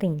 3।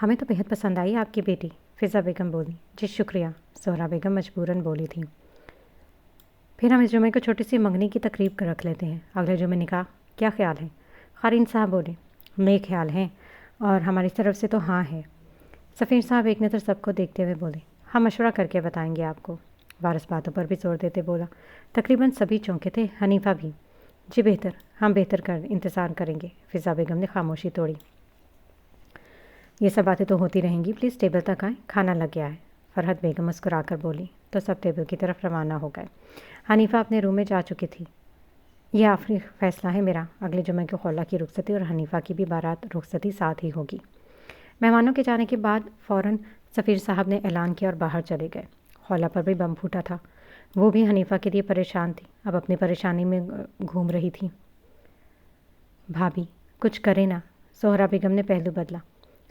ہمیں تو بہت پسند آئی آپ کی بیٹی، فضا بیگم بولی۔ جی شکریہ، زہرا بیگم مجبوراً بولی تھی۔ پھر ہم اس جمعے کو چھوٹی سی منگنی کی تقریب رکھ لیتے ہیں، اگلے جمعے نکاح، کیا خیال ہے؟ قارئین صاحب بولے۔ نیک خیال ہیں، اور ہماری طرف سے تو ہاں ہے۔ سفیر صاحب ایک نظر سب کو دیکھتے ہوئے بولے، ہم مشورہ کر کے بتائیں گے آپ کو۔ وارث باتوں پر بھی زور دیتے بولا۔ تقریباً سبھی چونکے تھے، حنیفہ بھی۔ جی بہتر، ہم انتظار کریں گے، فضا بیگم نے خاموشی توڑی۔ یہ سب باتیں تو ہوتی رہیں گی، پلیز ٹیبل تک آئیں، کھانا لگ گیا ہے، فرحت بیگم مسکرا کر بولی، تو سب ٹیبل کی طرف روانہ ہو گئے۔ حنیفہ اپنے روم میں جا چکی تھی۔ یہ آخری فیصلہ ہے میرا، اگلے جمعے کو خولہ کی رخصتی اور حنیفہ کی بھی بارات رخصتی ساتھ ہی ہوگی۔ مہمانوں کے جانے کے بعد فوراً سفیر صاحب نے اعلان کیا اور باہر چلے گئے۔ خولہ پر بھی بم پھوٹا تھا، وہ بھی حنیفہ کے لیے پریشان تھی، اب اپنی پریشانی میں گھوم رہی تھی۔ بھابھی کچھ کرے نا، زہرا بیگم نے پہلو بدلا۔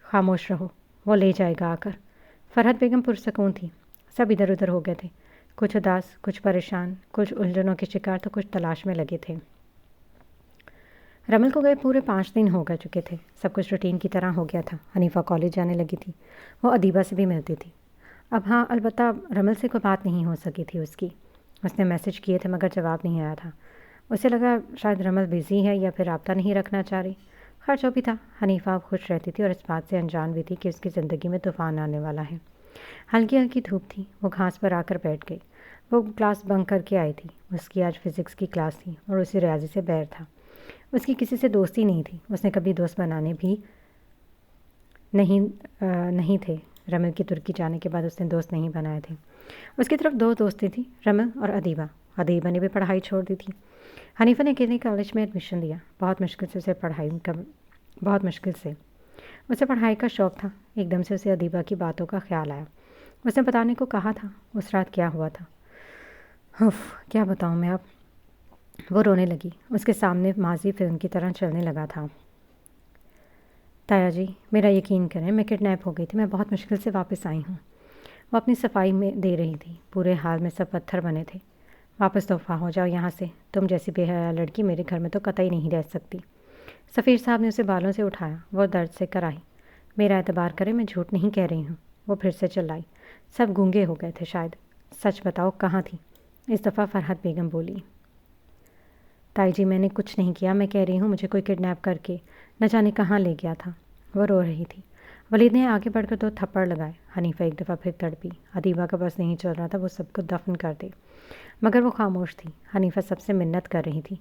خاموش رہو، وہ لے جائے گا آ کر۔ فرحت بیگم پرسکون تھی، سب ادھر ادھر ہو گئے تھے، کچھ اداس، کچھ پریشان، کچھ الجھنوں کے شکار تو کچھ تلاش میں لگے تھے۔ رمل کو گئے پورے 5 دن ہو گئے چکے تھے، سب کچھ روٹین کی طرح ہو گیا تھا۔ حنیفہ کالج جانے لگی تھی، وہ ادیبہ سے بھی ملتی تھی۔ اب ہاں، البتہ رمل سے کوئی بات نہیں ہو سکی تھی اس کی۔ اس نے میسج کیے تھے مگر جواب نہیں آیا تھا۔ اسے لگا شاید رمل بزی ہے یا پھر رابطہ نہیں رکھنا چاہ رہی۔ خیر جو بھی تھا، حنیفہ اب خوش رہتی تھی اور اس بات سے انجان بھی تھی کہ اس کی زندگی میں طوفان آنے والا ہے۔ ہلکی ہلکی دھوپ تھی، وہ گھاس پر آ کر بیٹھ گئی۔ وہ کلاس بنک کر کے آئی تھی، اس کی آج فزکس کی کلاس تھی اور اسے ریاضی سے بیر تھا۔ اس کی کسی سے دوستی نہیں تھی، اس نے کبھی دوست بنانے بھی نہیں تھے۔ رمل کی ترکی جانے کے بعد اس نے دوست نہیں بنائے تھے۔ اس کی طرف 2 دوستیں تھیں، رمل اور ادیبہ۔ ادیبہ نے بھی پڑھائی چھوڑ دی تھی۔ حنیفہ نے اکیلے کالج میں ایڈمیشن لیا، بہت مشکل سے اسے پڑھائی کا شوق تھا۔ ایک دم سے اسے ادیبہ کی باتوں کا خیال آیا۔ اس نے بتانے کو کہا تھا اس رات کیا ہوا تھا۔ کیا بتاؤں میں اب؟ وہ رونے لگی، اس کے سامنے ماضی فلم کی طرح چلنے لگا تھا۔ تایا جی میرا یقین کریں، میں کڈنیپ ہو گئی تھی، میں بہت مشکل سے واپس آئی ہوں۔ وہ اپنی صفائی میں دے رہی تھی، پورے حال میں سب پتھر بنے تھے۔ واپس دفعہ ہو جاؤ یہاں سے، تم جیسی بے حیا لڑکی میرے گھر میں تو قطعی نہیں رہ سکتی۔ سفیر صاحب نے اسے بالوں سے اٹھایا، وہ درد سے کرائی۔ میرا اعتبار کرے، میں جھوٹ نہیں کہہ رہی ہوں۔ وہ پھر سے چلائی، سب گونگے ہو گئے تھے شاید۔ سچ بتاؤ کہاں تھی؟ اس دفعہ فرحت بیگم بولی۔ تائی جی میں نے کچھ نہیں کیا، میں کہہ رہی ہوں مجھے کوئی کڈنیپ کر کے نہ جانے کہاں لے گیا تھا۔ وہ رو رہی تھی۔ ولید نے آگے بڑھ کر 2 تھپڑ لگائے۔ حنیفہ ایک دفعہ پھر تڑپی۔ ادیبہ کا بس نہیں چل رہا تھا وہ سب کو دفن کر دے، مگر وہ خاموش تھی۔ حنیفہ سب سے منت کر رہی تھی،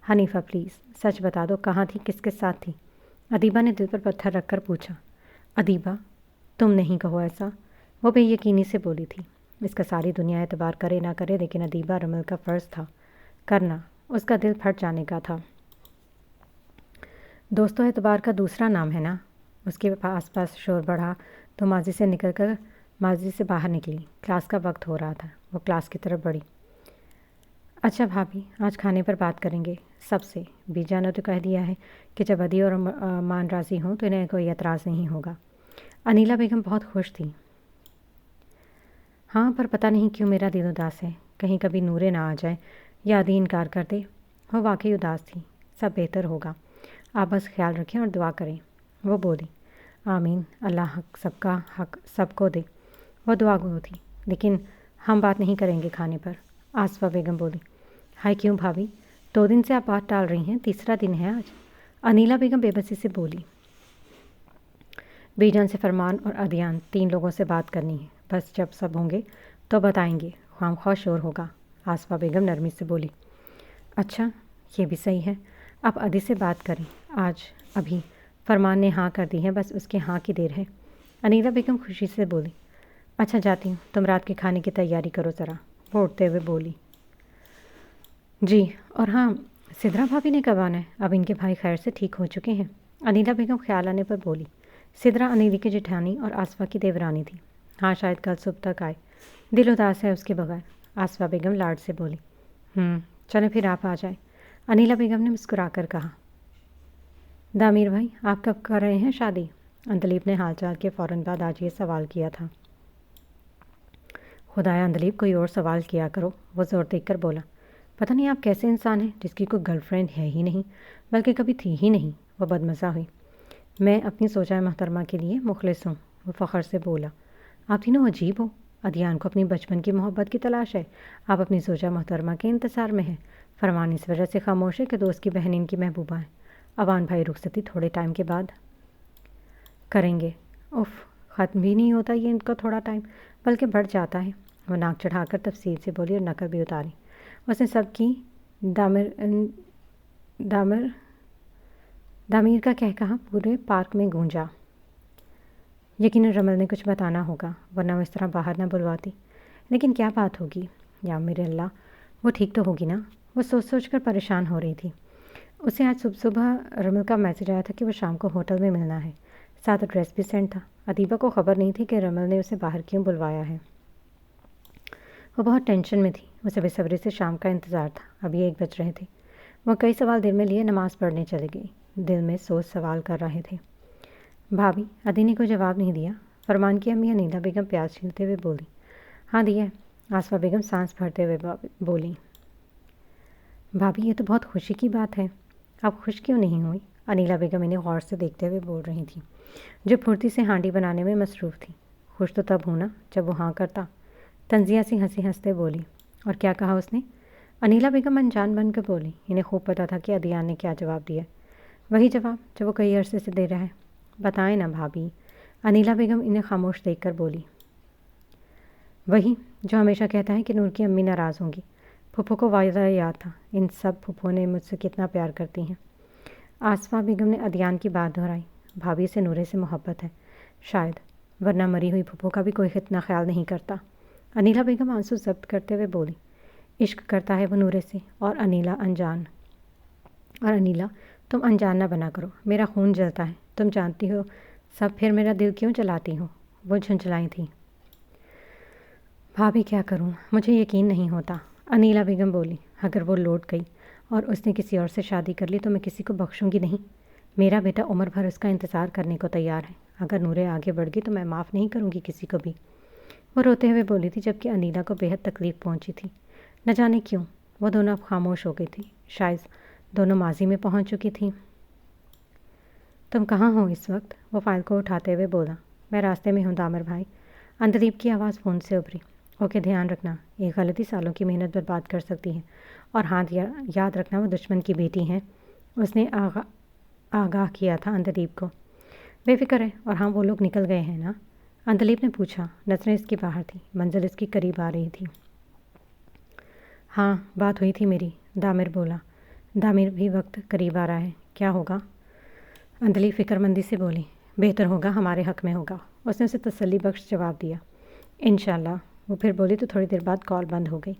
حنیفہ پلیز سچ بتا دو، کہاں تھی، کس کے ساتھ تھی؟ ادیبہ نے دل پر پتھر رکھ کر پوچھا۔ ادیبہ تم نہیں کہو ایسا، وہ بے یقینی سے بولی تھی۔ اس کا ساری دنیا اعتبار کرے نہ کرے، لیکن ادیبہ رمل کا فرض تھا کرنا، اس کا دل پھٹ جانے کا تھا۔ دوستو اعتبار کا دوسرا نام ہے نا۔ اس کے آس پاس شور بڑھا تو ماضی سے باہر نکلی۔ کلاس کا وقت ہو رہا تھا، وہ کلاس کی طرف بڑھی۔ اچھا بھابھی، آج کھانے پر بات کریں گے سب سے، بی جان نے تو کہہ دیا ہے کہ جب ادی اور مان راضی ہوں تو انہیں کوئی اعتراض نہیں ہوگا۔ انیلا بیگم بہت خوش تھی۔ ہاں پر پتہ نہیں کیوں میرا دل اداس ہے، کہیں کبھی نورے نہ آ جائے یا ادی انکار کر دے۔ وہ واقعی اداس تھی۔ سب بہتر ہوگا، آپ بس خیال رکھیں اور دعا کریں، وہ بولی۔ آمین، اللہ حق سب کا حق سب کو دے، وہ دعا گو تھی۔ لیکن ہم بات نہیں کریں گے کھانے پر، آصفہ بیگم بولی۔ ہائے کیوں بھابھی، 2 دن سے آپ بات ٹال رہی ہیں، تیسرا دن ہے آج۔ انیلا بیگم بے بسی سے بولی۔ بی جان سے فرمان اور ادیان 3 لوگوں سے بات کرنی ہے، بس جب سب ہوں گے تو بتائیں گے، خواہ خواہ شور ہوگا، آصفہ بیگم نرمی سے بولی۔ اچھا یہ بھی صحیح ہے، آپ ادی سے بات کریں آج ابھی، فرمان نے ہاں کر دی ہے، بس اس کے ہاں کی دیر ہے۔ انیلا بیگم خوشی سے بولی۔ اچھا جاتی ہوں، تم رات کے کھانے کی تیاری کرو ذرا، وہ اٹھتے ہوئے بولی۔ جی، اور ہاں سدرا بھابھی نے کب آنا ہے؟ اب ان کے بھائی خیر سے ٹھیک ہو چکے ہیں؟ انیلا بیگم خیال آنے پر بولی۔ سدرا انیلی کی جٹھانی اور آصفہ کی دیورانی تھی، ہاں شاید کل صبح تک آئے، دل اداس ہے اس کے بغیر، آصفہ بیگم لاڈ سے بولی۔ چلیں پھر آپ آ جائیں، انیلا بیگم نے مسکرا کر کہا۔ دامیر بھائی آپ کب کر رہے ہیں شادی؟ اندلیب نے حال چال کے فوراً بعد آج یہ سوال کیا تھا۔ خدایا اندلیب کوئی اور سوال کیا کرو، وہ زور دیکھ کر بولا۔ پتہ نہیں آپ کیسے انسان ہیں جس کی کوئی گرل فرینڈ ہے ہی نہیں، بلکہ کبھی تھی ہی نہیں، وہ بدمزہ ہوئی۔ میں اپنی سوچائے محترمہ کے لیے مخلص ہوں، وہ فخر سے بولا۔ آپ تینوں عجیب ہو، ادیان کو اپنی بچپن کی محبت کی تلاش ہے، آپ اپنی سوچا محترمہ کے انتظار میں ہیں۔ فرمان اس وجہ سے خاموش ہے کہ دوست کی بہن ان کی محبوبہ ہے۔ اوان بھائی رخصتی تھوڑے ٹائم کے بعد کریں گے۔ اف، ختم بھی نہیں ہوتا یہ ان کا تھوڑا ٹائم، بلکہ بڑھ جاتا ہے۔ وہ ناک چڑھا کر تفصیل سے بولی اور نقل بھی اتاری۔ اس نے سب کی دامیر کا کہا پورے پارک میں گونجا۔ یقیناً رمل نے کچھ بتانا ہوگا، ورنہ وہ اس طرح باہر نہ بلواتی۔ لیکن کیا بات ہوگی؟ یا میرے اللہ، وہ ٹھیک تو ہوگی نا؟ وہ سوچ سوچ کر پریشان ہو رہی تھی۔ اسے آج صبح رمل کا میسج آیا تھا کہ وہ شام کو ہوٹل میں ملنا ہے، ساتھ ایڈریس بھی سینڈ تھا۔ ادیبہ کو خبر نہیں تھی کہ رمل نے اسے باہر کیوں بلوایا ہے۔ وہ بہت ٹینشن میں تھی، اسے بے صبری سے شام کا انتظار تھا۔ ابھی 1 بج رہے تھے۔ وہ کئی سوال دل میں لیے نماز پڑھنے چلے گئی، دل میں سوچ سوال کر رہے تھے۔ بھابھی، ادی نے کوئی جواب نہیں دیا۔ فرمان کی امی انیلا بیگم پیاز چھیلتے ہوئے بولی۔ ہاں دیا ہے، آصفہ بیگم سانس بھرتے ہوئے بولی۔ بھابھی، یہ تو بہت خوشی کی بات ہے، آپ خوش کیوں نہیں ہوئی؟ انیلا بیگم انہیں غور سے دیکھتے ہوئے بول رہی تھیں، جو پھرتی سے ہانڈی بنانے میں مصروف تھی۔ خوش تو تب ہوں نا جب وہ ہاں کرتا، تنزیہ سی ہنسی ہنستے بولی۔ اور کیا کہا اس نے؟ انیلا بیگم انجان بن کر بولی۔ انہیں خوب پتہ تھا کہ ادیان نے کیا جواب دیا، وہی جواب جو وہ کئی عرصے سے دے رہا ہے۔ بتائیں نا بھابھی، انیلا بیگم انہیں خاموش دیکھ کر بولی۔ وہی جو ہمیشہ کہتا ہے کہ نور کی امی ناراض ہوں گی۔ پھپھو کو واضح یاد تھا، ان سب پھپھو نے مجھ سے کتنا پیار کرتی ہیں۔ آصفہ بیگم نے ادیان کی بات دہرائی۔ بھابھی سے نورے سے محبت ہے، شاید، ورنہ مری ہوئی پھپھو کا بھی کوئی اتنا خیال نہیں کرتا۔ انیلا بیگم آنسو ضبط کرتے ہوئے بولی۔ عشق کرتا ہے وہ نورے سے، اور انیلا تم انجان نہ بنا کرو، میرا خون جلتا ہے، تم جانتی ہو سب، پھر میرا دل کیوں جلاتی ہو؟ وہ جھنجھلائی تھیں۔ بھابھی کیا کروں، مجھے یقین نہیں ہوتا، انیلا بیگم بولی۔ اگر وہ لوٹ گئی اور اس نے کسی اور سے شادی کر لی تو میں کسی کو بخشوں گی نہیں۔ میرا بیٹا عمر بھر اس کا انتظار کرنے کو تیار ہے، اگر نورے آگے بڑھ گئی تو میں معاف نہیں کروں گی کسی کو بھی۔ وہ روتے ہوئے بولی تھی، جبکہ انیلا کو بے حد تکلیف پہنچی تھی۔ نہ جانے کیوں وہ دونوں اب خاموش ہو گئی تھی، شاید دونوں ماضی میں پہنچ چکی تھیں۔ تم کہاں ہو اس وقت؟ وہ فائل کو اٹھاتے ہوئے بولا۔ میں راستے میں ہوں دامر بھائی، اندلیب کی آواز فون سے ابھری۔ اوکے، دھیان رکھنا، ایک غلطی سالوں کی محنت برباد کر سکتی ہے، اور ہاں یاد رکھنا وہ دشمن کی بیٹی ہیں، اس نے آگاہ کیا تھا اندلیب کو۔ بے فکر ہے، اور ہاں وہ لوگ نکل گئے ہیں نا؟ اندلیب نے پوچھا۔ نظریں اس کی باہر تھیں، منزل اس کی قریب آ رہی تھی۔ ہاں، بات ہوئی تھی میری، دامر بولا۔ دامر بھی وقت قریب آ رہا ہے، کیا ہوگا؟ اندلیب فکر مندی سے بولی۔ بہتر ہوگا، ہمارے حق میں ہوگا، اس نے اسے تسلی بخش جواب دیا۔ انشاءاللہ، وہ پھر بولی تو تھوڑی دیر بعد کال بند ہو گئی۔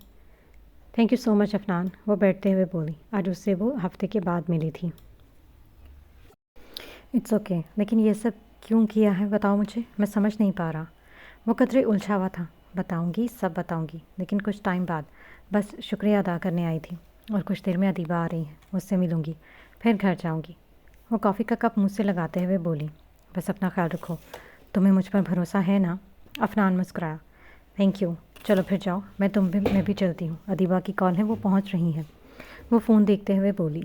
تھینک یو سو مچ افنان، وہ بیٹھتے ہوئے بولی۔ آج اس سے وہ ہفتے کے بعد ملی تھی۔ اٹس اوکے، لیکن یہ سب کیوں کیا ہے بتاؤ مجھے، میں سمجھ نہیں پا رہا۔ وہ قدرے الجھا ہوا تھا۔ بتاؤں گی، سب بتاؤں گی، لیکن کچھ ٹائم بعد، بس شکریہ ادا کرنے آئی تھی، اور کچھ دیر میں ادیبہ آ رہی ہیں، اس سے ملوں گی، پھر گھر جاؤں گی۔ وہ کافی کا کپ منہ سے لگاتے ہوئے بولی۔ بس اپنا خیال رکھو، تمہیں مجھ پر بھروسہ ہے نا؟ افنان مسکرایا۔ تھینک یو، چلو پھر جاؤ، میں بھی چلتی ہوں، ادیبہ کی کال ہے، وہ پہنچ رہی ہیں۔ وہ فون دیکھتے ہوئے بولی۔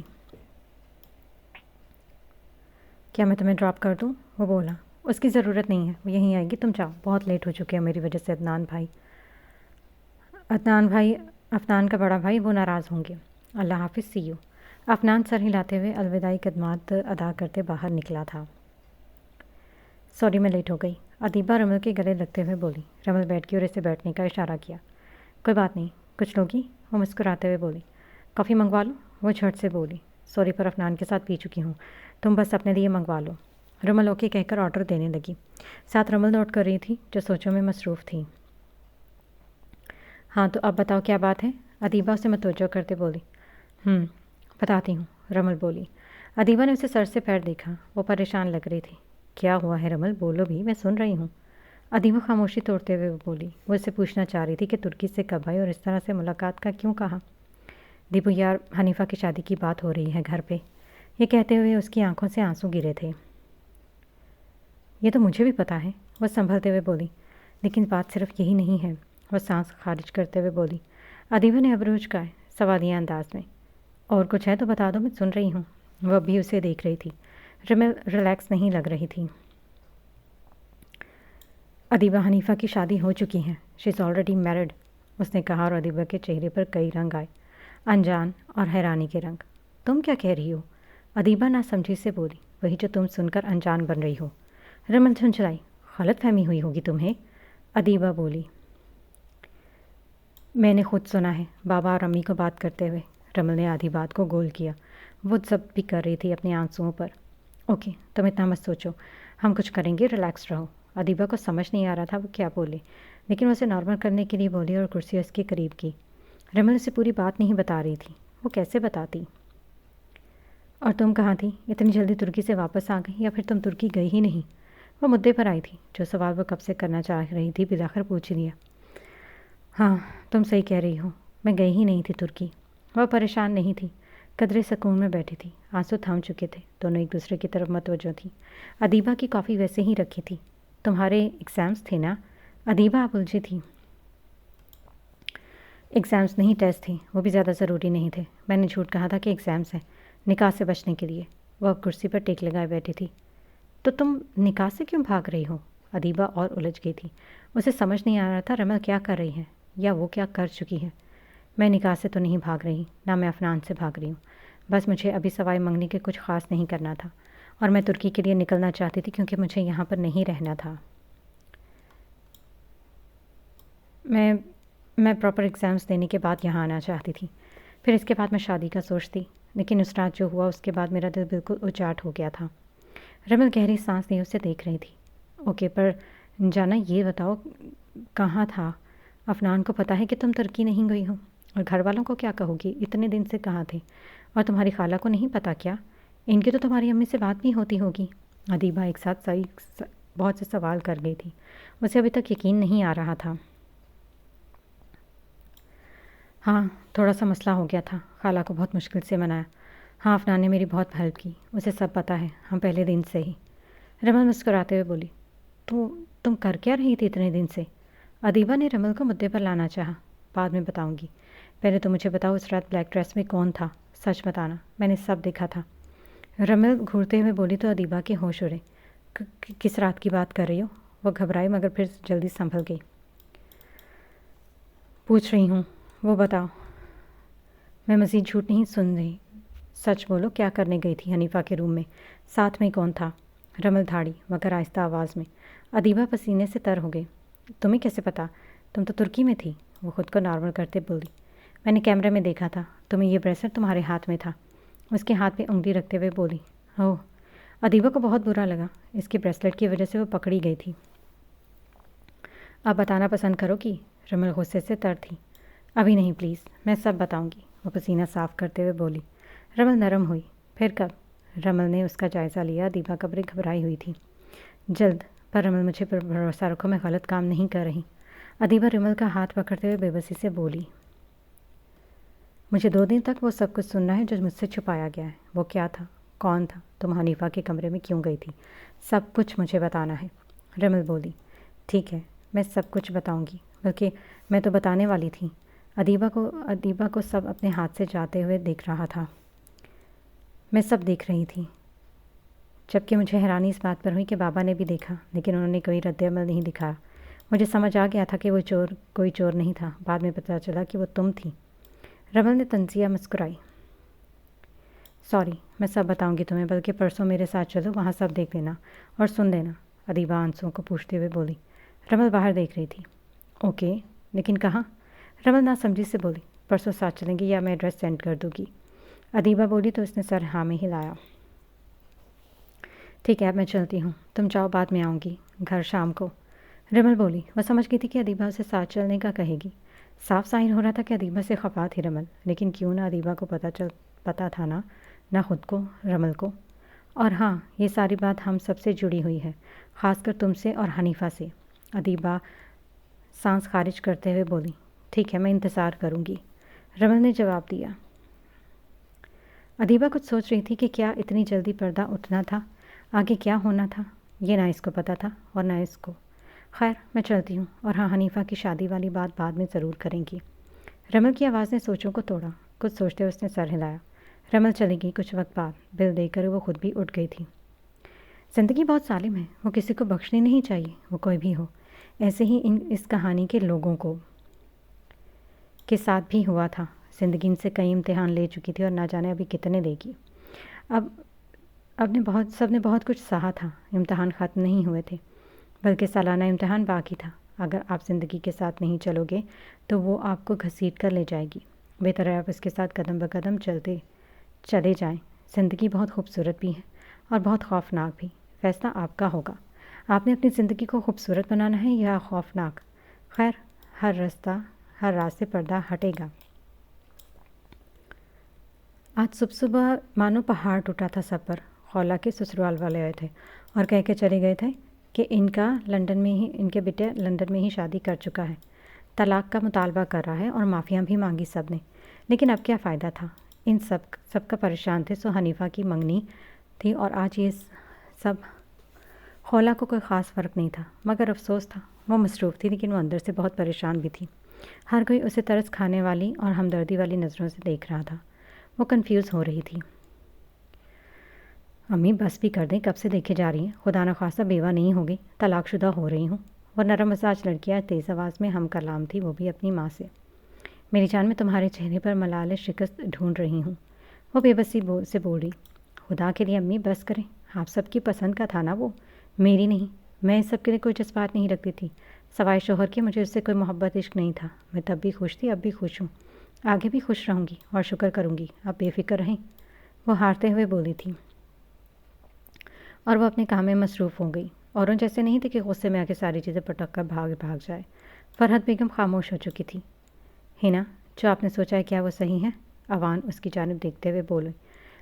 کیا میں تمہیں ڈراپ کر دوں؟ وہ بولا۔ اس کی ضرورت نہیں ہے، وہ یہیں آئے گی، تم جاؤ، بہت لیٹ ہو چکے ہو میری وجہ سے۔ افنان کا بڑا بھائی، وہ ناراض ہوں گے۔ اللہ حافظ، سی یو۔ افنان سر ہلاتے ہوئے الوداعی خدمات ادا کرتے باہر نکلا تھا۔ سوری میں لیٹ ہو گئی، ادیبہ رمل کے گلے لگتے ہوئے بولی۔ رمل بیٹھ گئی اور اسے بیٹھنے کا اشارہ کیا۔ کوئی بات نہیں، کچھ لوگی؟ وہ مسکراتے ہوئے بولی۔ کافی منگوا لو؟ وہ جھٹ سے بولی۔ سوری، پر افنان کے ساتھ پی چکی ہوں، تم بس اپنے لیے منگوا لو۔ رمل اوکے کہہ کر آرڈر دینے لگی، ساتھ رمل نوٹ کر رہی تھی جو سوچوں میں مصروف تھی۔ ہاں تو اب بتاؤ کیا بات ہے؟ ادیبہ اسے متوجہ کرتے بولی۔ بتاتی ہوں، رمل بولی۔ ادیبہ نے اسے سر سے پیر دیکھا، وہ پریشان لگ رہی تھی۔ کیا ہوا ہے رمل، بولو بھی، میں سن رہی ہوں۔ ادیبہ خاموشی توڑتے ہوئے بولی۔ وہ اسے پوچھنا چاہ رہی تھی کہ ترکی سے کب آئی اور اس طرح سے ملاقات کا کیوں کہا۔ دیپو یار، حنیفہ کی شادی کی بات ہو رہی ہے گھر پہ، یہ کہتے ہوئے اس کی آنکھوں سے آنسو گرے تھے۔ یہ تو مجھے بھی پتہ ہے، وہ سنبھلتے ہوئے بولی، لیکن بات صرف یہی نہیں ہے۔ وہ سانس خارج کرتے ہوئے بولی۔ ادیبہ نے ابرو جھکائے سوالیہ انداز میں۔ اور کچھ ہے تو بتا دو، میں سن رہی ہوں۔ وہ اب بھی اسے دیکھ رہی تھی۔ رمل ریلیکس نہیں لگ رہی تھی۔ ادیبہ حنیفہ کی شادی ہو چکی ہے، شی از آلریڈی میرڈ، اس نے کہا، اور ادیبہ کے چہرے پر کئی رنگ آئے، انجان اور حیرانی کے رنگ۔ تم کیا کہہ رہی ہو؟ ادیبہ ناسمجھی سے بولی، وہی جو تم سن کر انجان بن رہی ہو۔ رمل جھنجھلائی، غلط فہمی ہوئی ہوگی تمہیں، ادیبہ بولی۔ میں نے خود سنا ہے، بابا اور امی کو بات کرتے ہوئے۔ رمل نے آدھی بات کو گول کیا، وہ ضبط بھی کر رہی تھی اپنے آنسوؤں پر۔ اوکے، تم اتنا مت سوچو، ہم کچھ کریں گے، ریلیکس رہو۔ ادیبہ کو سمجھ نہیں آ رہا تھا وہ کیا بولے، لیکن وہ اسے نارمل کرنے کے لیے بولی اور کرسی اس کے قریب کی۔ رمل اسے پوری بات نہیں بتا رہی تھی، وہ کیسے بتاتی؟ اور تم کہاں تھی؟ اتنی جلدی ترکی سے واپس آ گئی یا پھر تم ترکی گئی ہی نہیں؟ وہ مدعے پر آئی تھی، جو سوال وہ کب سے کرنا چاہ رہی تھی بالآخر پوچھ لیا۔ ہاں، تم صحیح کہہ رہی ہو، میں گئی ہی نہیں تھی ترکی۔ وہ پریشان نہیں تھی، قدرے سکون میں بیٹھی تھی، آنسو تھم چکے تھے، دونوں ایک دوسرے کی طرف متوجہ تھیں۔ ادیبہ کی کافی ویسے ہی رکھی تھی۔ تمہارے ایگزامس تھے نا؟ ادیبہ آپ الجھی تھی۔ ایگزامس نہیں، ٹیسٹ تھے، وہ بھی زیادہ ضروری نہیں تھے۔ میں نے جھوٹ کہا تھا کہ ایگزامس ہیں، نکاح سے بچنے کے لیے۔ وہ اب کرسی پر ٹیک لگائے بیٹھی تھی۔ تو تم نکاح سے کیوں بھاگ رہی ہو؟ ادیبہ اور الجھ گئی تھی، اسے سمجھ نہیں آ رہا تھا رمل کیا کر رہی ہے یا وہ کیا کر چکی ہے۔ میں نکاح سے تو نہیں بھاگ رہی، نہ میں افنان سے بھاگ رہی ہوں، بس مجھے ابھی سوائے منگنی کے کچھ خاص نہیں کرنا تھا، اور میں ترکی کے لیے نکلنا چاہتی تھی کیونکہ مجھے یہاں پر نہیں رہنا تھا۔ میں پراپر ایگزامس دینے کے بعد یہاں آنا چاہتی تھی، پھر اس کے بعد میں شادی کا سوچتی، لیکن اس رات جو ہوا اس کے بعد میرا دل بالکل اچاٹ ہو گیا تھا۔ رمل گہری سانس لیے اسے دیکھ رہی تھی۔ اوکے، پر جانا یہ بتاؤ کہاں تھا؟ افنان کو پتہ ہے کہ تم ترکی نہیں گئی ہو؟ اور گھر والوں کو کیا کہو گی؟ اتنے دن سے کہاں تھے؟ اور تمہاری خالہ کو نہیں پتہ کیا؟ ان کی تو تمہاری امی سے بات نہیں ہوتی ہوگی۔ ادیبہ ایک ساتھ بہت سے سوال کر گئی تھی، اسے ابھی تک یقین نہیں آ رہا تھا۔ ہاں، تھوڑا سا مسئلہ ہو گیا تھا، خالہ کو بہت مشکل سے منایا۔ ہاں، افنان نے میری بہت ہیلپ کی، اسے سب پتہ ہے، ہم پہلے دن سے ہی۔ رمل مسکراتے ہوئے بولی، تم کر کیا رہی تھی اتنے دن سے؟ ادیبہ نے رمل کو مدعے پر لانا چاہا۔ بعد میں بتاؤں گی، پہلے تو مجھے بتاؤ اس رات بلیک ڈریس میں کون تھا؟ سچ بتانا، میں نے سب دیکھا تھا۔ رمل گھورتے ہوئے بولی تو ادیبہ کے ہوش اڑے۔ کس رات کی بات کر رہی ہو؟ وہ گھبرائی مگر پھر جلدی سنبھل گئی۔ پوچھ رہی ہوں، وہ بتاؤ۔ میں مزید جھوٹ نہیں سن رہی، سچ بولو، کیا کرنے گئی تھی حنیفہ کے روم میں؟ ساتھ میں کون تھا؟ رمل دھاڑی مگر آہستہ آواز میں۔ ادیبہ پسینے سے تر ہو گئی۔ تمہیں کیسے پتا؟ تم تو ترکی میں تھی، وہ خود کو نارمل کرتے بولی۔ میں نے کیمرے میں دیکھا تھا، تمہیں یہ بریسلٹ تمہارے ہاتھ میں تھا، اس کے ہاتھ پہ انگلی رکھتے ہوئے بولی۔ اوہ، ادیبہ کو بہت برا لگا، اس کی بریسلٹ کی وجہ سے وہ پکڑی گئی تھی۔ اب بتانا پسند کرو گی؟ رمل غصے سے تر تھی۔ ابھی نہیں پلیز، میں سب بتاؤں گی، وہ پسینہ صاف کرتے ہوئے بولی۔ رمل نرم ہوئی۔ پھر کب؟ رمل نے اس کا جائزہ لیا، ادیبہ قبریں گھبرائی ہوئی تھی۔ جلد، پر رمل مجھے پر بھروسہ رکھو، میں غلط کام نہیں کر رہی۔ ادیبہ رمل کا ہاتھ پکڑتے ہوئے بے بسی سے بولی۔ مجھے 2 دن تک وہ سب کچھ سننا ہے جو مجھ سے چھپایا گیا ہے۔ وہ کیا تھا؟ کون تھا؟ تم حنیفہ کے کمرے میں کیوں گئی تھی؟ سب کچھ مجھے بتانا ہے، رمل بولی۔ ٹھیک ہے، میں سب کچھ بتاؤں گی، بلکہ میں تو بتانے والی تھی۔ ادیبہ کو سب اپنے ہاتھ سے جاتے ہوئے دیکھ رہا تھا۔ میں سب دیکھ رہی تھی، جبکہ مجھے حیرانی اس بات پر ہوئی کہ بابا نے بھی دیکھا، لیکن انہوں نے کوئی رد عمل نہیں دکھایا۔ مجھے سمجھ آ گیا تھا کہ وہ کوئی چور نہیں تھا، بعد میں پتہ چلا کہ وہ تم تھی۔ رمل نے تنزیہ مسکرائی۔ سوری، میں سب بتاؤں گی تمہیں، بلکہ پرسوں میرے ساتھ چلو، وہاں سب دیکھ لینا اور سن لینا، ادیبہ آنسوؤں کو پوچھتے ہوئے بولی۔ رمل باہر دیکھ رہی تھی۔ اوکے، لیکن کہاں؟ رمل ناسمجھی سے بولی۔ پرسوں ساتھ چلیں گی یا میں ایڈریس سینڈ کر دوں گی؟ ادیبہ بولی تو اس نے سر ہاں میں ہلایا۔ ٹھیک ہے، اب میں چلتی ہوں، تم جاؤ، بعد میں آؤں گی گھر شام کو، رمل بولی۔ وہ سمجھ گئی تھی کہ ادیبہ اسے ساتھ چلنے کا کہے گی۔ صاف ظاہر ہو رہا تھا کہ ادیبہ سے خفا تھی رمل، لیکن کیوں نہ ادیبہ کو پتہ تھا نہ خود کو، رمل کو۔ اور ہاں، یہ ساری بات ہم سب سے جڑی ہوئی ہے، خاص کر تم سے اور حنیفہ سے، ادیبہ سانس خارج کرتے ہوئے بولی۔ ٹھیک ہے، میں انتظار کروں گی، رمل نے جواب دیا۔ ادیبہ کچھ سوچ رہی تھی کہ کیا اتنی جلدی پردہ اٹھنا تھا، آگے کیا ہونا تھا، یہ نہ اس کو پتہ تھا اور نہ اس کو۔ خیر، میں چلتی ہوں، اور ہاں، حنیفہ کی شادی والی بات بعد میں ضرور کریں گی۔ رمل کی آواز نے سوچوں کو توڑا، کچھ سوچتے ہوئے اس نے سر ہلایا۔ رمل چلی گئی۔ کچھ وقت بعد بل دے کر وہ خود بھی اٹھ گئی تھی۔ زندگی بہت ظالم ہے، وہ کسی کو بخشنی نہیں چاہیے، وہ کوئی بھی ہو۔ ایسے ہی اس کہانی کے لوگوں کے ساتھ بھی ہوا تھا۔ زندگی ان سے کئی امتحان لے چکی تھی اور نہ جانے ابھی کتنے لے گی۔ سب نے بہت کچھ سہا تھا، امتحان ختم نہیں ہوئے تھے، بلکہ سالانہ امتحان باقی تھا۔ اگر آپ زندگی کے ساتھ نہیں چلو گے تو وہ آپ کو گھسیٹ کر لے جائے گی۔ بہتر ہے آپ اس کے ساتھ قدم بقدم چلے جائیں۔ زندگی بہت خوبصورت بھی ہے اور بہت خوفناک بھی، فیصلہ آپ کا ہوگا۔ آپ نے اپنی زندگی کو خوبصورت بنانا ہے یا خوفناک؟ خیر، ہر راز سے پردہ ہٹے گا۔ آج صبح مانو پہاڑ ٹوٹا تھا سب پر۔ خولا کے سسرال والے آئے تھے اور کہہ کے چلے گئے تھے کہ ان کے بیٹے لندن میں ہی شادی کر چکا ہے، طلاق کا مطالبہ کر رہا ہے اور معافیاں بھی مانگی سب نے۔ لیکن اب کیا فائدہ تھا؟ ان سب کا پریشان تھے سو حنیفہ کی منگنی تھی اور آج یہ سب خولا کو کوئی خاص فرق نہیں تھا، مگر افسوس تھا۔ وہ مصروف تھی لیکن وہ اندر سے بہت پریشان بھی تھی۔ ہر کوئی اسے ترس کھانے والی اور ہمدردی والی نظروں سے دیکھ رہا تھا۔ وہ کنفیوز ہو رہی تھی۔ امی بس بھی کر دیں، کب سے دیکھے جا رہی ہیں، خدا نخواستہ بیوہ نہیں ہوگی، طلاق شدہ ہو رہی ہوں۔ وہ نرم مزاج لڑکیاں تیز آواز میں ہم کلام تھی، وہ بھی اپنی ماں سے۔ میری جان، میں تمہارے چہرے پر ملال شکست ڈھونڈ رہی ہوں، وہ بے بسی سے بولی۔ خدا کے لیے امی بس کریں، آپ سب کی پسند کا تھا نا وہ، میری نہیں۔ میں اس سب کے لیے کوئی جذبات نہیں رکھتی تھی، سوائے شوہر کے مجھے اس سے کوئی محبت عشق نہیں تھا۔ میں تب بھی خوش تھی، اب بھی خوش ہوں، آگے بھی خوش رہوں گی اور شکر کروں گی۔ اب بے فکر رہیں، وہ ہارتے ہوئے بولی تھی اور وہ اپنے کام میں مصروف ہو گئی۔ اوروں جیسے نہیں تھے کہ غصے میں آ کے ساری چیزیں پٹک کر بھاگ جائے۔ فرحت بیگم خاموش ہو چکی تھی۔ ہنا، جو آپ نے سوچا ہے کیا وہ صحیح ہے؟ اوان اس کی جانب دیکھتے ہوئے بولے۔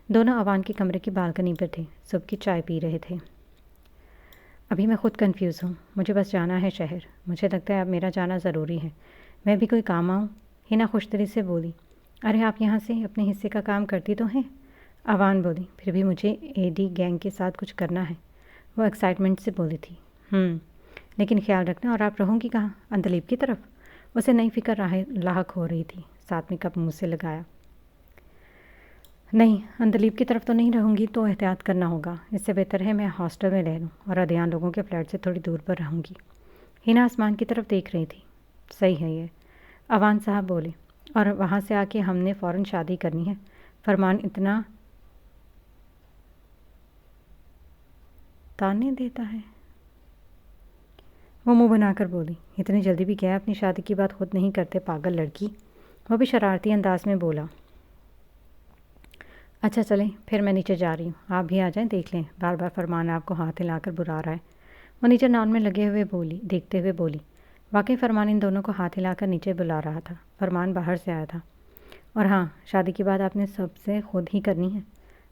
دونوں اوان کے کمرے کی بالکنی پر تھے، صبح کی چائے پی رہے تھے۔ ابھی میں خود کنفیوز ہوں، مجھے بس جانا ہے شہر، مجھے لگتا ہے اب میرا جانا ضروری ہے۔ میں بھی کوئی کام آؤں؟ ہنا خوش دلی سے بولی۔ ارے آپ یہاں سے اپنے حصے کا کام کرتی تو ہیں؟ اوان بولی۔ پھر بھی مجھے اے ڈی گینگ کے ساتھ کچھ کرنا ہے، وہ ایکسائٹمنٹ سے بولی تھی۔ لیکن خیال رکھنا، اور آپ رہوں گی کہاں؟ اندلیب کی طرف؟ اسے نئی فکر لاحق ہو رہی تھی، ساتھ میں کپ منہ سے لگایا۔ نہیں، اندلیب کی طرف تو نہیں رہوں گی، تو احتیاط کرنا ہوگا، اس سے بہتر ہے میں ہاسٹل میں رہ لوں اور ادیان لوگوں کے فلیٹ سے تھوڑی دور پر رہوں گی۔ ہنا آسمان کی طرف دیکھ رہی تھی۔ صحیح ہے یہ، اوان صاحب بولے، اور وہاں سے آ کے ہم نے فوراً شادی کرنی ہے۔ فرمان اتنا تانے دیتا ہے، وہ منہ بنا کر بولی۔ اتنی جلدی بھی کیا اپنی شادی کی بات خود نہیں کرتے پاگل لڑکی، وہ بھی شرارتی انداز میں بولا۔ اچھا چلیں، پھر میں نیچے جا رہی ہوں، آپ بھی آ جائیں، دیکھ لیں، بار بار فرمان آپ کو ہاتھ ہلا کر بلا رہا ہے۔ وہ نیچے نان میں لگے ہوئے دیکھتے ہوئے بولی۔ واقعی فرمان ان دونوں کو ہاتھ ہلا کر نیچے بلا رہا تھا۔ فرمان باہر سے آیا تھا۔ اور ہاں، شادی کی بات آپ نے سب سے خود ہی کرنی ہے،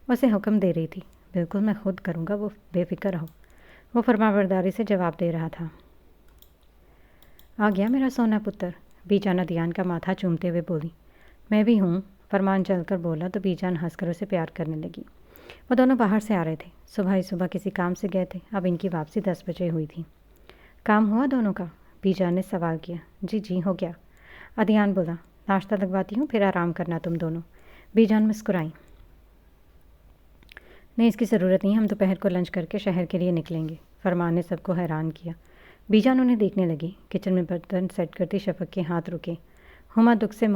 وہ اسے حکم دے رہی تھی۔ بالکل میں خود کروں گا، وہ بے فکر رہو، وہ فرمانبرداری سے جواب دے رہا تھا۔ آ گیا میرا سونا پتر، بی جان ادیان کا ماتھا چومتے ہوئے بولی۔ میں بھی ہوں، فرمان چل کر بولا تو بی جان ہنس کر اسے پیار کرنے لگی۔ وہ دونوں باہر سے آ رہے تھے، صبح کسی کام سے گئے تھے، اب ان کی واپسی 10 بجے ہوئی تھی۔ کام ہوا دونوں کا؟ بی جان نے سوال کیا۔ جی ہو گیا، ادیان بولا۔ ناشتہ لگواتی ہوں، پھر آرام کرنا تم دونوں، بی جان مسکرائیں۔ نہیں، اس کی ضرورت نہیں، ہم دوپہر کو لنچ کر کے شہر کے لیے نکلیں گے، فرمان نے سب کو حیران کیا۔ بی جان انہیں دیکھنے لگی۔ کچن میں برتن سیٹ کرتی شفق کے ہاتھ رکے۔ ہما دکھ سے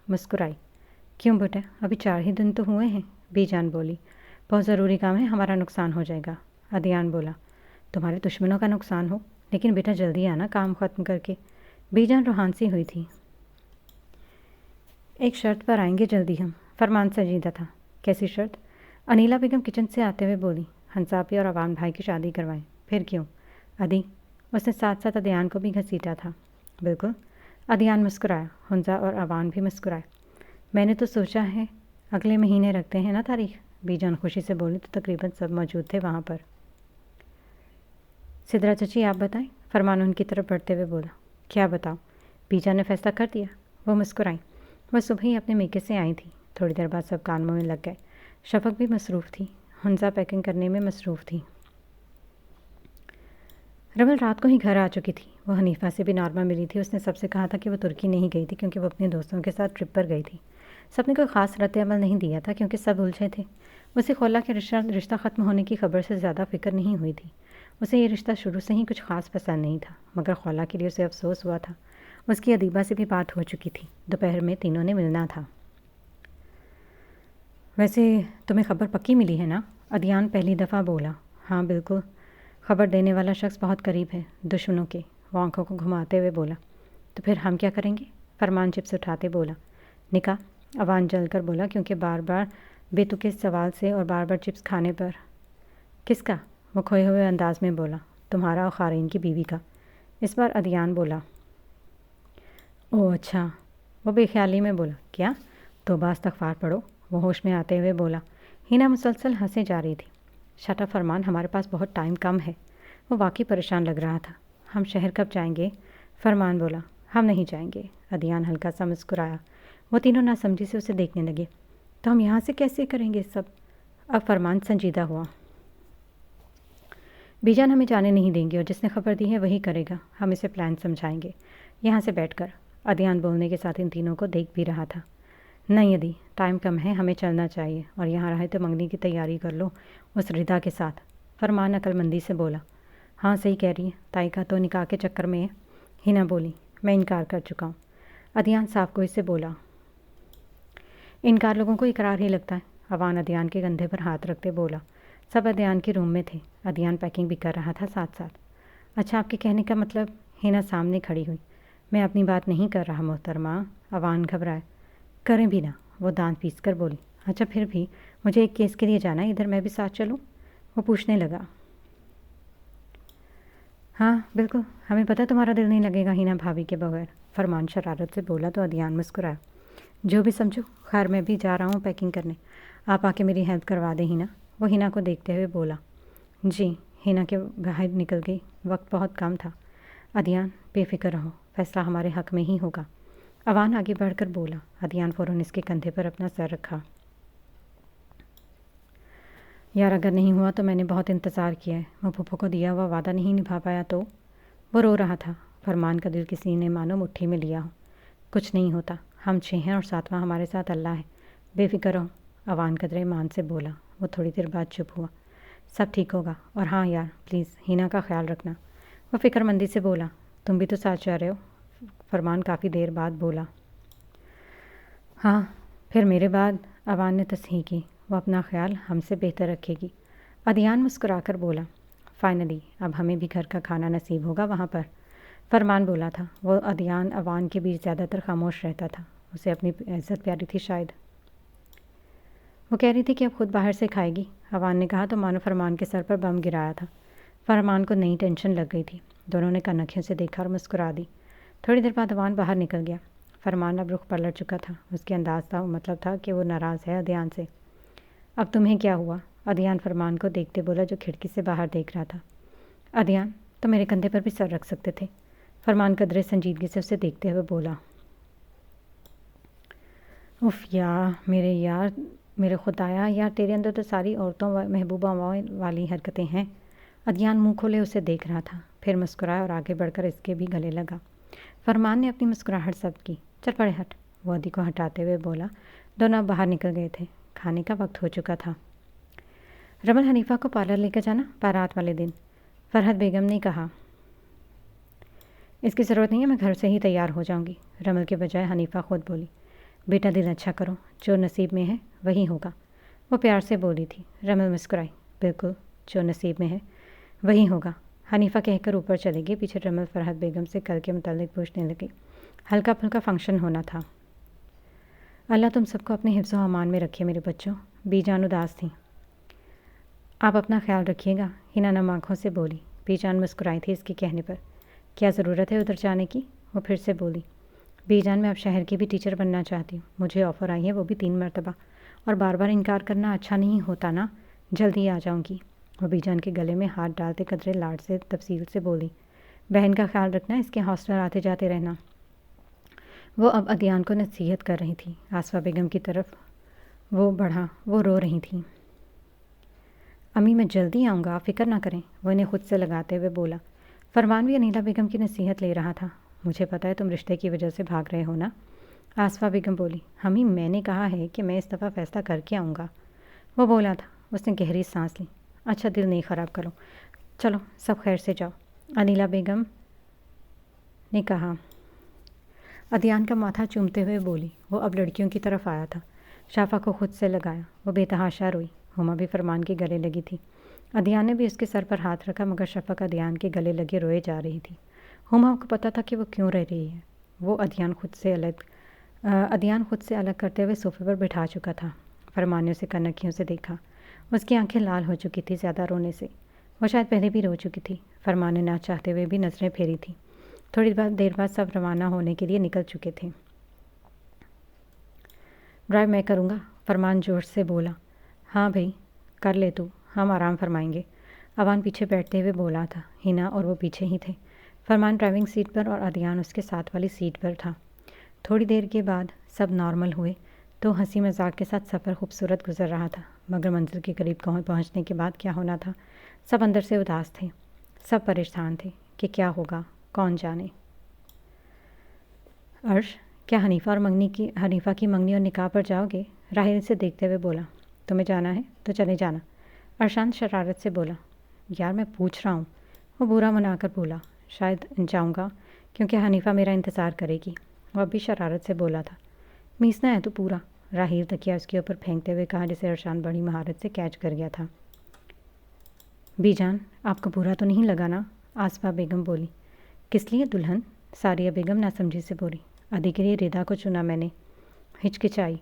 مسکرائی۔ کیوں بیٹا، ابھی 4 ہی دن تو ہوئے ہیں، بی جان بولی۔ بہت ضروری کام ہے، ہمارا نقصان ہو جائے گا، ادیان بولا۔ تمہارے دشمنوں کا نقصان ہو، لیکن بیٹا جلدی آنا کام ختم کر کے، بی جان روحانسی ہوئی تھی۔ ایک شرط پر آئیں گے جلدی ہم، فرمان سنجیدہ تھا۔ کیسی شرط؟ انیلا بیگم کچن سے آتے ہوئے بولی۔ ہنساپی اور اوان بھائی کی شادی کروائیں۔ پھر کیوں ادی؟ اس نے ساتھ ساتھ ادیان کو بھی گھسیٹا تھا۔ بالکل، ادیان مسکرایا، ہنزا اور اوان بھی مسکرائے۔ میں نے تو سوچا ہے اگلے مہینے رکھتے ہیں نا تاریخ، بی جان خوشی سے بولی تو تقریباً سب موجود تھے وہاں پر۔ سدرا چچی آپ بتائیں، فرمان ان کی طرف بڑھتے ہوئے بولا۔ کیا بتاؤ؟ بی جان نے فیصلہ کر دیا، وہ مسکرائیں۔ وہ صبح ہی اپنے میکے سے آئی تھی، تھوڑی دیر بعد سب کاموں میں لگ گئے۔ شفق بھی مصروف تھی، ہنزا پیکنگ کرنے میں مصروف تھی۔ رمل رات کو ہی گھر آ چکی تھی، وہ حنیفہ سے بھی نارمل ملی تھی۔ اس نے سب سے کہا تھا کہ وہ ترکی نہیں گئی تھی کیونکہ وہ اپنے دوستوں کے ساتھ ٹرپ پر گئی تھی۔ سب نے کوئی خاص رد عمل نہیں دیا تھا کیونکہ سب الجھے تھے۔ اسے خولا کے رشتہ ختم ہونے کی خبر سے زیادہ فکر نہیں ہوئی تھی۔ اسے یہ رشتہ شروع سے ہی کچھ خاص پسند نہیں تھا، مگر خولا کے لیے اسے افسوس ہوا تھا۔ اس کی ادیبہ سے بھی بات ہو چکی تھی، دوپہر میں تینوں نے ملنا تھا۔ ویسے تمہیں خبر پکی ملی ہے نا؟ ادیان پہلی دفعہ بولا۔ ہاں بالکل، خبر دینے والا شخص بہت قریب ہے دشمنوں کے، وہ آنکھوں کو گھماتے ہوئے بولا۔ تو پھر ہم کیا کریں گے؟ فرمان چپس اٹھاتے بولا۔ نکاح، اوان جل کر بولا، کیونکہ بار بار بے تکے سوال سے اور بار بار چپس کھانے پر۔ کس کا؟ وہ کھوئے ہوئے انداز میں بولا۔ تمہارا اور خارین کی بیوی کا۔ اس بار ادیان بولا۔ اوہ اچھا، وہ بے خیالی میں بولا۔ کیا؟ توبہ استغفار پڑھو، وہ ہوش میں آتے ہوئے بولا۔ ہینا مسلسل ہنسے جا رہی تھی۔ شٹا فرمان، ہمارے پاس بہت ٹائم کم ہے۔ وہ واقعی پریشان لگ رہا تھا۔ ہم شہر کب جائیں گے؟ فرمان بولا۔ ہم نہیں جائیں گے۔ ادیان ہلکا سا مسکرایا۔ وہ تینوں ناسمجھی سے اسے دیکھنے لگے۔ تو ہم یہاں سے کیسے کریں گے سب؟ اب فرمان سنجیدہ ہوا۔ بی جان ہمیں جانے نہیں دیں گے، اور جس نے خبر دی ہے وہی کرے گا۔ ہم اسے پلان سمجھائیں گے یہاں سے بیٹھ کر۔ ادیان بولنے کے ساتھ ان تینوں کو دیکھ بھی رہا تھا۔ نہیں ادی، ٹائم کم ہے، ہمیں چلنا چاہیے، اور یہاں رہے تو منگنی کی تیاری کر لو اس ردا کے ساتھ۔ فرمان عقل مندی سے بولا۔ ہاں صحیح کہہ رہی ہے، تائی کا تو نکاح کے چکر میں ہے۔ ہینا بولی۔ میں انکار کر چکا ہوں۔ ادیان صاف گوئی سے بولا۔ انکار لوگوں کو اقرار ہی لگتا ہے۔ اوان ادیان کے کندھے پر ہاتھ رکھتے بولا۔ سب ادیان کے روم میں تھے۔ ادیان پیکنگ بھی کر رہا تھا ساتھ ساتھ۔ اچھا، آپ کے کہنے کا مطلب؟ ہینا سامنے کھڑی ہوئی۔ میں اپنی بات نہیں کر رہا محترمہ۔ اوان گھبرائے۔ کریں بھی نہ، وہ دانت پیس کر بولی۔ اچھا پھر بھی مجھے ایک کیس کے لیے جانا ہے، ادھر میں بھی ساتھ چلوں؟ وہ پوچھنے لگا۔ ہاں بالکل، ہمیں پتہ تمہارا دل نہیں لگے گا ہینا بھابھی کے بغیر۔ فرمان شرارت سے بولا تو ادیان مسکرایا۔ جو بھی سمجھو، خیر میں بھی جا رہا ہوں پیکنگ کرنے، آپ آ کے میری ہیلپ کروا دیں ہینا۔ وہ ہینا کو دیکھتے ہوئے بولا۔ جی۔ ہینا کے باہر نکل گئی۔ وقت بہت کم تھا۔ ادیان بے فکر رہو، فیصلہ ہمارے حق میں ہی ہوگا۔ اوان آگے بڑھ کر بولا۔ ادیان فوراً اس کے کندھے پر اپنا سر رکھا۔ یار اگر نہیں ہوا تو میں نے بہت انتظار کیا ہے، وہ پھپھو کو دیا ہوا وعدہ نہیں نبھا پایا تو؟ وہ رو رہا تھا۔ فرمان کا دل کسی نے مانو مٹھی میں لیا ہو۔ کچھ نہیں ہوتا، ہم 6 ہیں اور 7واں ہمارے ساتھ اللہ ہے، بے فکر رہو۔ اوان قدرے مان سے بولا۔ وہ تھوڑی دیر بعد چپ ہوا۔ سب ٹھیک ہوگا، اور ہاں یار پلیز ہینا کا خیال رکھنا۔ وہ فکر مندی سے بولا۔ تم بھی تو ساتھ جا رہے ہو؟ فرمان کافی دیر بعد بولا۔ ہاں، پھر میرے بعد؟ اوان نے تصحیح کی۔ وہ اپنا خیال ہم سے بہتر رکھے گی۔ ادیان مسکرا کر بولا۔ فائنلی اب ہمیں بھی گھر کا کھانا نصیب ہوگا وہاں پر۔ فرمان بولا تھا۔ وہ ادیان اوان کے بیچ زیادہ تر خاموش رہتا تھا، اسے اپنی عزت پیاری تھی شاید۔ وہ کہہ رہی تھی کہ اب خود باہر سے کھائے گی، اوان نے کہا تو مانو فرمان کے سر پر بم گرایا تھا۔ فرمان کو نئی ٹینشن لگ گئی تھی۔ دونوں نے کنکھیوں سے دیکھا اور مسکرا دی۔ تھوڑی دیر بعد اوان باہر نکل گیا۔ فرمان اب رخ پلٹ چکا تھا۔ اس کے انداز تھا مطلب تھا کہ وہ ناراض ہے ادیان سے۔ اب تمہیں کیا ہوا؟ ادیان فرمان کو دیکھتے بولا جو کھڑکی سے باہر دیکھ رہا تھا۔ ادیان تو میرے کندھے پر بھی سر رکھ سکتے تھے۔ فرمان قدرے سنجیدگی سے اسے دیکھتے ہوئے بولا۔ اف یار میرے خدایا، یار تیرے اندر تو ساری عورتوں محبوبہ والی حرکتیں ہیں۔ ادیان منہ کھولے اسے دیکھ رہا تھا، پھر مسکرایا اور آگے بڑھ کر اس کے بھی گلے لگا۔ فرمان نے اپنی مسکراہٹ ضبط کی۔ چل پڑے ہٹ، وہ ادی کو ہٹاتے ہوئے بولا۔ دونوں باہر نکل گئے تھے۔ کھانے کا وقت ہو چکا تھا۔ رمل حنیفہ کو پارلر لے کر جانا بارات والے دن، فرحت بیگم نے کہا۔ اس کی ضرورت نہیں ہے، میں گھر سے ہی تیار ہو جاؤں گی، رمل کے بجائے حنیفہ خود بولی۔ بیٹا دل اچھا کرو، جو نصیب میں ہے وہی ہوگا، وہ پیار سے بولی تھی۔ رمل مسکرائی۔ بالکل، جو نصیب میں ہے وہی ہوگا، حنیفہ کہہ کر اوپر چلے گی۔ پیچھے رمل فرحت بیگم سے کل کے متعلق پوچھنے لگی۔ ہلکا پھلکا فنکشن ہونا تھا۔ اللہ تم سب کو اپنے حفظ و امان میں رکھے میرے بچوں، بی جان اداس تھیں۔ آپ اپنا خیال رکھیے گا، ہینا نم آنکھوں سے بولی۔ بی جان مسکرائی تھی اس کے کہنے پر۔ کیا ضرورت ہے ادھر جانے کی؟ وہ پھر سے بولی۔ بی جان میں اب شہر کی بھی ٹیچر بننا چاہتی ہوں، مجھے آفر آئی ہے، وہ بھی 3 مرتبہ، اور بار بار انکار کرنا اچھا نہیں ہوتا نا، جلدی آ جاؤں گی۔ وہ بی جان کے گلے میں ہاتھ ڈالتے قدرے لاڈ سے تفصیل سے بولی۔ بہن کا خیال رکھنا، اس کے ہاسٹل آتے جاتے رہنا۔ وہ اب ادیان کو نصیحت کر رہی تھی۔ آصفہ بیگم کی طرف وہ بڑھا، وہ رو رہی تھیں۔ امی میں جلدی آؤں گا، آپ فکر نہ کریں، وہ انہیں خود سے لگاتے ہوئے بولا۔ فرمان بھی انیلا بیگم کی نصیحت لے رہا تھا۔ مجھے پتہ ہے تم رشتے کی وجہ سے بھاگ رہے ہو نا، آصفہ بیگم بولی۔ امی میں نے کہا ہے کہ میں اس دفعہ فیصلہ کر کے آؤں گا۔ وہ بولا تھا۔ اس نے گہری سانس لی۔ اچھا دل نہیں خراب کرو، چلو سب خیر سے جاؤ، انیلا بیگم نے کہا۔ ادیان کا ماتھا چومتے ہوئے بولی۔ وہ اب لڑکیوں کی طرف آیا تھا۔ شافا کو خود سے لگایا۔ وہ بے تحاشا روئی۔ ہما بھی فرمان کے گلے لگی تھی۔ ادیان نے بھی اس کے سر پر ہاتھ رکھا، مگر شفق ادیان کے گلے لگے روئے جا رہی تھی۔ ہما کو پتہ تھا کہ وہ کیوں رہ رہی ہے۔ وہ ادیان خود سے الگ کرتے ہوئے صوفے پر بٹھا چکا تھا۔ فرمان نے اسے کنکیوں سے دیکھا۔ اس کی آنکھیں لال ہو چکی تھی زیادہ رونے سے۔ وہ شاید پہلے بھی رو چکی تھی۔ فرمان نے نہ چاہتے ہوئے بھی نظریں پھیری تھیں۔ تھوڑی دیر بعد سب روانہ ہونے کے لیے نکل چکے تھے۔ ڈرائیو میں کروں گا، فرمان جوش سے بولا۔ ہاں بھائی کر لے تو، ہم آرام فرمائیں گے، اوان پیچھے بیٹھتے ہوئے بولا تھا۔ ہنا اور وہ پیچھے ہی تھے۔ فرمان ڈرائیونگ سیٹ پر اور ادیان اس کے ساتھ والی سیٹ پر تھا۔ تھوڑی دیر کے بعد سب نارمل ہوئے تو ہنسی مذاق کے ساتھ سفر خوبصورت گزر رہا تھا، مگر منزل کے قریب پہنچنے کے بعد کیا ہونا تھا، سب اندر سے اداس تھے۔ سب پریشان تھے کہ کیا ہوگا، کون جانے۔ عرش، کیا حنیفہ کی منگنی اور نکاح پر جاؤ گے؟ راہیل سے دیکھتے ہوئے بولا۔ تمہیں جانا ہے تو چلے جانا، ارشان شرارت سے بولا۔ یار میں پوچھ رہا ہوں، وہ برا منا کر بولا۔ شاید جاؤں گا کیونکہ حنیفہ میرا انتظار کرے گی، وہ اب بھی شرارت سے بولا تھا۔ میسنا ہے تو پورا، راہیل تکیہ اس کے اوپر پھینکتے ہوئے کہا، جسے ارشان بڑی مہارت سے کیچ کر گیا تھا۔ بی جان آپ کو برا تو نہیں لگا نا؟ آصفہ بیگم بولی۔ کس لیے دلہن؟ ساریہ بیگم ناسمجھی سے بولی۔ ادی کے لیے ردا کو چنا میں نے، ہچکچائی۔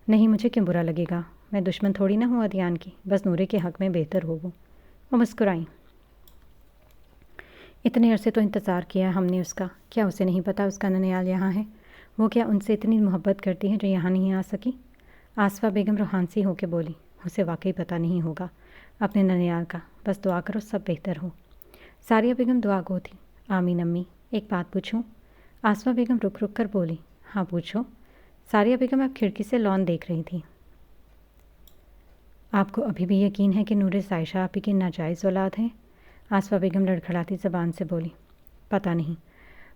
نہیں مجھے کیوں برا لگے گا، میں دشمن تھوڑی نہ ہوں ادیان کی، بس نورے کے حق میں بہتر ہو وہ مسکرائیں۔ اتنے عرصے تو انتظار کیا ہم نے اس کا، کیا اسے نہیں پتا اس کا ننیال یہاں ہے؟ وہ کیا ان سے اتنی محبت کرتی ہے جو یہاں نہیں آ سکی؟ آصفہ بیگم روحانسی ہو کے بولی۔ اسے واقعی پتہ نہیں ہوگا اپنے ننیال کا، بس دعا کرو سب بہتر ہو۔ ساریہ بیگم دعا گو تھی۔ آمین امی، ایک بات پوچھوں؟ آصفہ بیگم رک رک کر بولی۔ ہاں پوچھو۔ ساریہ بیگم اب کھڑکی سے لان دیکھ رہی تھی۔ آپ کو ابھی بھی یقین ہے کہ نور عائشہ آپی کی ناجائز اولاد ہے؟ آصفہ بیگم لڑکھڑاتی زبان سے بولی۔ پتہ نہیں،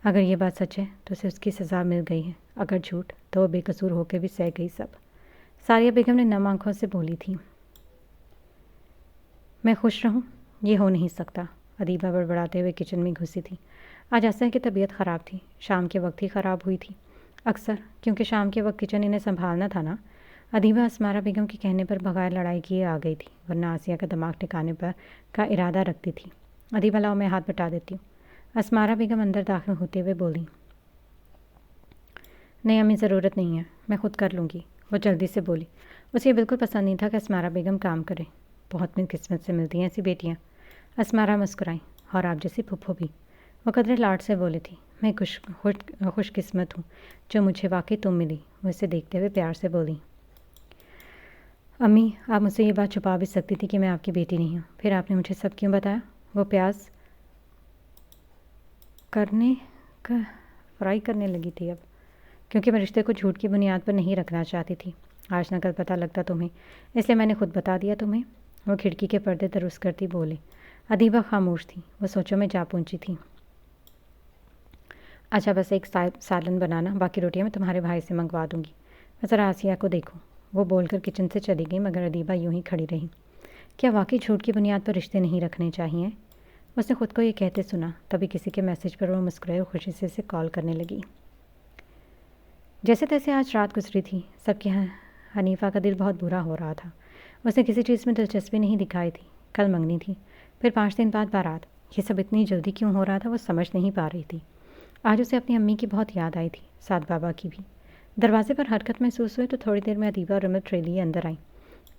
اگر یہ بات سچ ہے تو اسے اس کی سزا مل گئی ہے، اگر جھوٹ تو وہ بے قصور ہو کے بھی سہ گئی سب۔ ساریہ بیگم نے نم آنکھوں سے بولی تھی۔ میں خوش رہوں؟ یہ ہو نہیں سکتا، ادیبہ بڑبڑاتے ہوئے کچن میں گھسی تھی۔ آج احسن کی طبیعت خراب تھی، شام کے وقت ہی خراب ہوئی تھی اکثر، کیونکہ شام کے وقت کچن انہیں سنبھالنا تھا نا۔ ادیبہ اسمارہ بیگم کے کہنے پر بغیر لڑائی کیے آ گئی تھی، ورنہ آسیہ کا دماغ ٹھکانے پر کا ارادہ رکھتی تھی۔ ادیبہ لاؤ میں ہاتھ بٹا دیتی ہوں، اسمارہ بیگم اندر داخل ہوتے ہوئے بولی۔ نہیں امی ضرورت نہیں ہے، میں خود کر لوں گی، وہ جلدی سے بولی۔ اسے یہ بالکل پسند نہیں تھا کہ اسمارہ بیگم کام کرے، بہت قسمت سے ملتی ہیں ایسی بیٹیاں۔ اسمارہ مسکرائیں، اور آپ جیسی پھپھو بھی، وہ قدرے لاڈ سے بولی تھی۔ میں خوش قسمت ہوں جو مجھے واقعی تم ملی، وہ اسے دیکھتے ہوئے پیار سے بولی۔ امی آپ مجھ سے یہ بات چھپا بھی سکتی تھی کہ میں آپ کی بیٹی نہیں ہوں، پھر آپ نے مجھے سب کیوں بتایا؟ وہ پیاز فرائی کرنے لگی تھی اب، کیونکہ میں رشتے کو جھوٹ کی بنیاد پر نہیں رکھنا چاہتی تھی، آج نہ کل پتہ لگتا تمہیں، اس لیے میں نے خود بتا دیا تمہیں، وہ کھڑکی کے پردے درست کرتی بولے۔ ادیبہ خاموش تھی، وہ سوچوں میں جا پہنچی تھی۔ اچھا بس ایک سالن بنانا، باقی روٹیاں میں تمہارے بھائی سے منگوا دوں گی، ذرا آسیہ کو دیکھو، وہ بول کر کچن سے چلی گئی، مگر ادیبہ یوں ہی کھڑی رہی۔ کیا واقعی جھوٹ کی بنیاد پر رشتے نہیں رکھنے چاہیے؟ اس نے خود کو یہ کہتے سنا، تبھی کسی کے میسج پر وہ مسکرائے اور خوشی سے اسے کال کرنے لگی۔ جیسے تیسے آج رات گزری تھی، سب کے حنیفہ کا دل بہت برا ہو رہا تھا۔ اس نے کسی چیز میں دلچسپی نہیں دکھائی تھی، کل منگنی تھی، پھر 5 دن بعد بارات، یہ سب اتنی جلدی کیوں ہو رہا تھا وہ سمجھ نہیں پا رہی تھی۔ آج اسے اپنی امی کی بہت یاد آئی تھی، سعد بابا کی بھی۔ دروازے پر حرکت محسوس ہوئی تو تھوڑی دیر میں ادیبہ اور رمل ٹرے لیے اندر آئیں۔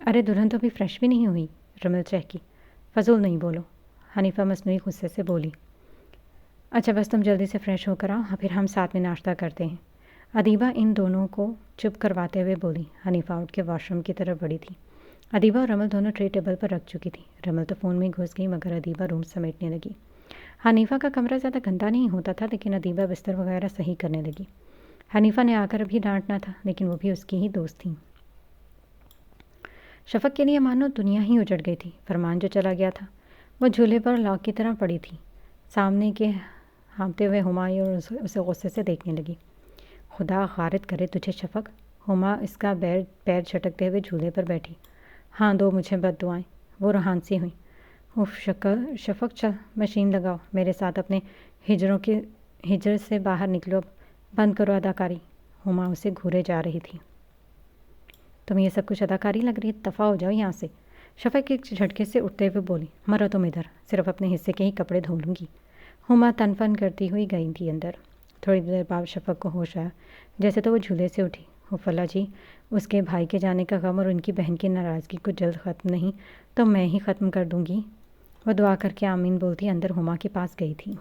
ارے دلہن تو ابھی فریش بھی نہیں ہوئی، رمل چہکی۔ فضول نہیں بولو، حنیفہ مصنوعی غصے سے بولی۔ اچھا بس تم جلدی سے فریش ہو کر آؤ، پھر ہم ساتھ میں ناشتہ کرتے ہیں، ادیبہ ان دونوں کو چپ کرواتے ہوئے بولی۔ حنیفہ اٹھ کے واش روم کی طرف بڑھی تھی۔ ادیبہ اور رمل دونوں ٹرے ٹیبل پر رکھ چکی تھی، رمل تو فون میں گھس گئی، مگر ادیبہ روم سمیٹنے لگی۔ حنیفہ کا کمرہ زیادہ گندا نہیں ہوتا تھا، لیکن ادیبہ بستر وغیرہ صحیح کرنے لگی۔ حنیفہ نے آ کر ابھی ڈانٹنا تھا، لیکن وہ بھی اس کی ہی دوست تھیں۔ شفق کے لیے مانو دنیا ہی اجڑ گئی تھی۔ فرمان جو چلا گیا تھا، وہ جھولے پر لاک کی طرح پڑی تھی، سامنے کے ہانپتے ہوئے ہمایوں اور اسے غصے سے دیکھنے لگی۔ خدا غارت کرے تجھے شفق، ہما اس کا پیر جھٹکتے ہوئے جھولے پر بیٹھی۔ ہاں دو مجھے بد دعائیں، وہ روحان سی ہوئیں۔ اف شفق چل مشین لگاؤ، میرے ساتھ اپنے ہجر سے باہر نکلو، بند کرو اداکاری۔ ہما اسے گھورے جا رہی تھی۔ تمہیں یہ سب کچھ اداکاری لگ رہی ہے، دفعہ ہو جاؤ یہاں سے۔ شفق ایک جھٹکے سے اٹھتے ہوئے بولی، مرو تم ادھر، صرف اپنے حصے کے ہی کپڑے دھو لوں گی۔ ہما تن فن کرتی ہوئی گئی تھی اندر۔ تھوڑی دیر بعد شفق کو ہوش آیا، جیسے تو وہ جھولے سے اٹھی۔ حفلہ جی، اس کے بھائی کے جانے کا غم اور ان کی بہن کی ناراضگی کو جلد ختم نہیں تو میں ہی ختم کر دوں گی۔ وہ دعا کر کے آمین بولتی اندر ہما کے پاس گئی تھی۔